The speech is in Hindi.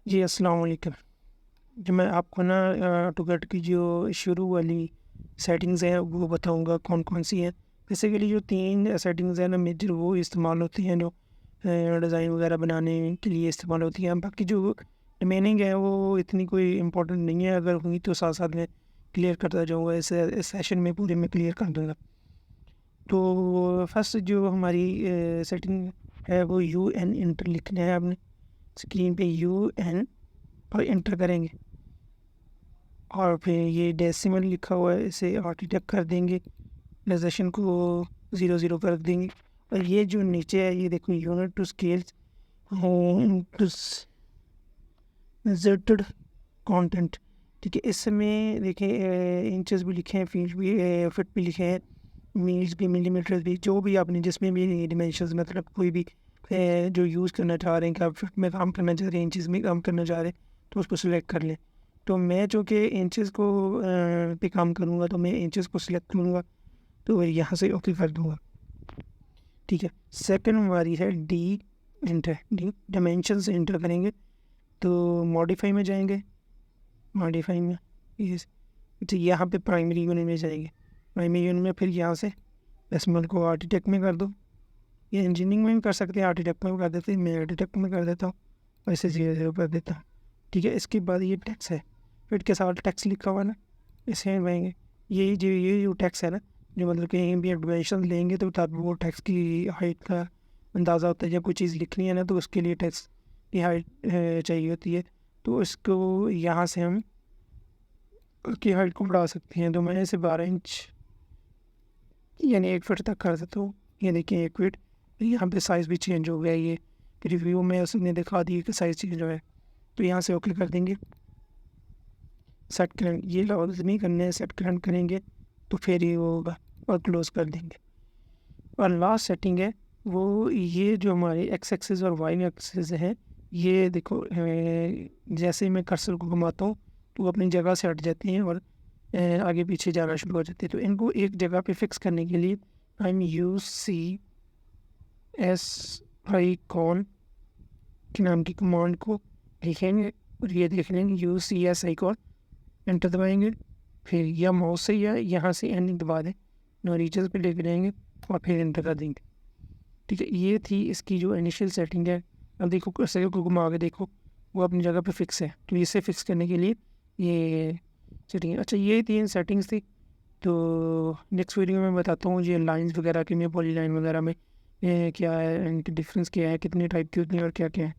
जी, अस्सलाम वालेकुम। जी, मैं आपको ना ऑटोकैड की जो शुरू वाली सेटिंग्स हैं वो बताऊँगा कौन-कौन सी हैं। बेसिकली जो 3 सेटिंग्स हैं ना मेजर वो इस्तेमाल होती हैं जो डिज़ाइन वगैरह बनाने के लिए इस्तेमाल होती हैं। बाकी जो रिमेनिंग है वो इतनी कोई इम्पोर्टेंट नहीं है, अगर हुई तो साथ-साथ में क्लियर करता जाऊँगा, इस सेशन में पूरे में क्लियर कर दूँगा। तो फर्स्ट जो हमारी सेटिंग है वो यूएन इंटर लिखना है आपने। स्क्रीन पे यूएन और एंटर करेंगे और फिर ये डेसिमल लिखा हुआ है इसे आर्टिटेक्ट कर देंगे, प्रेजेंटेशन को 0 कर देंगे। और ये जो नीचे है ये देखो unit to scales to measured content, ठीक है। इसमें देखिए इंचेस भी लिखे हैं, फीट भी फिट भी लिखे हैं, मील्स भी, मिलीमीटर भी, जो भी आपने जिसमें भी डिमेंशंस मतलब कोई भी जो यूज़ करना चाह रहे हैं कि आप फिट में काम करना चाह रहे हैं, इंचेस में काम करना चाह रहे हैं, तो उसको सिलेक्ट कर लें। तो मैं चूँकि इंचेस को पे काम करूँगा तो मैं इंचेस को सिलेक्ट करूँगा, तो यहाँ से ओके कर दूँगा, ठीक है। सेकंड हमारी है D inter, D dimensions enter करेंगे तो मॉडिफाई में जाएंगे, मॉडिफाई में ये तो यहाँ पे प्राइमरी यूनिट में जाएंगे, प्राइमरी यूनिट में फिर यहाँ से डेसिमल को आर्किटेक्ट में कर दो। ये इंजीनियरिंग में भी कर सकते हैं, आर्किटेक्ट में भी कर देते हैं, मैं आर्किटेक्ट में कर देता हूँ, वैसे 0 कर देता हूँ, ठीक है। इसके बाद ये टैक्स है, फिर के साथ टैक्स लिखा हुआ ना, इसे हटवाएंगे। ये जो टैक्स है ना, जो मतलब कहीं भी एडवेंशन लेंगे तो तब वो टैक्स की हाइट का अंदाज़ा होता है। जब कोई चीज़ लिखनी है ना तो उसके लिए टैक्स की हाइट चाहिए होती है, तो इसको यहाँ से हम उसकी हाइट को बढ़ा सकते हैं। तो मैं इसे 12 इंच यानी 1 फीट तक कर देता हूँ। ये देखिए 1 फीट, यहाँ पे साइज़ भी चेंज हो गया। ये रिव्यू में उसने दिखा दिया कि साइज़ चेंज हुआ है, तो यहाँ से ओके कर देंगे, सेट करेंगे। ये लाजमी करने हैं, सेट करंट करेंगे तो फिर ये होगा, और क्लोज़ कर देंगे। और लास्ट सेटिंग है वो ये जो हमारे एक्स एक्सिस और वाई एक्सिस है, ये देखो जैसे मैं कर्सर को घुमाता हूँ तो वो अपनी जगह से हट जाती हैं और आगे पीछे जाना शुरू हो जाती है। तो इनको एक जगह पे फिक्स करने के लिए हम UCS के नाम की कमांड को लिखेंगे और ये देख लेंगे UCS एंटर दबाएंगे, फिर या माउस से या यहाँ से एंड दबा दें, नो रीचर्स पे लेके जाएंगे और फिर एंटर कर देंगे, ठीक है। ये थी इसकी जो इनिशियल सेटिंग है। अब देखो कर्सर को घुमा के देखो वो अपनी जगह पे फिक्स है, तो इसे फिक्स करने के लिए ये सेटिंग है। अच्छा, ये 3 सेटिंग्स थी। तो नेक्स्ट वीडियो में बताता हूँ ये लाइंस वगैरह की, में पॉली लाइन वगैरह में क्या है, इनकी डिफरेंस क्या है, कितने टाइप की होती हैं और क्या क्या है।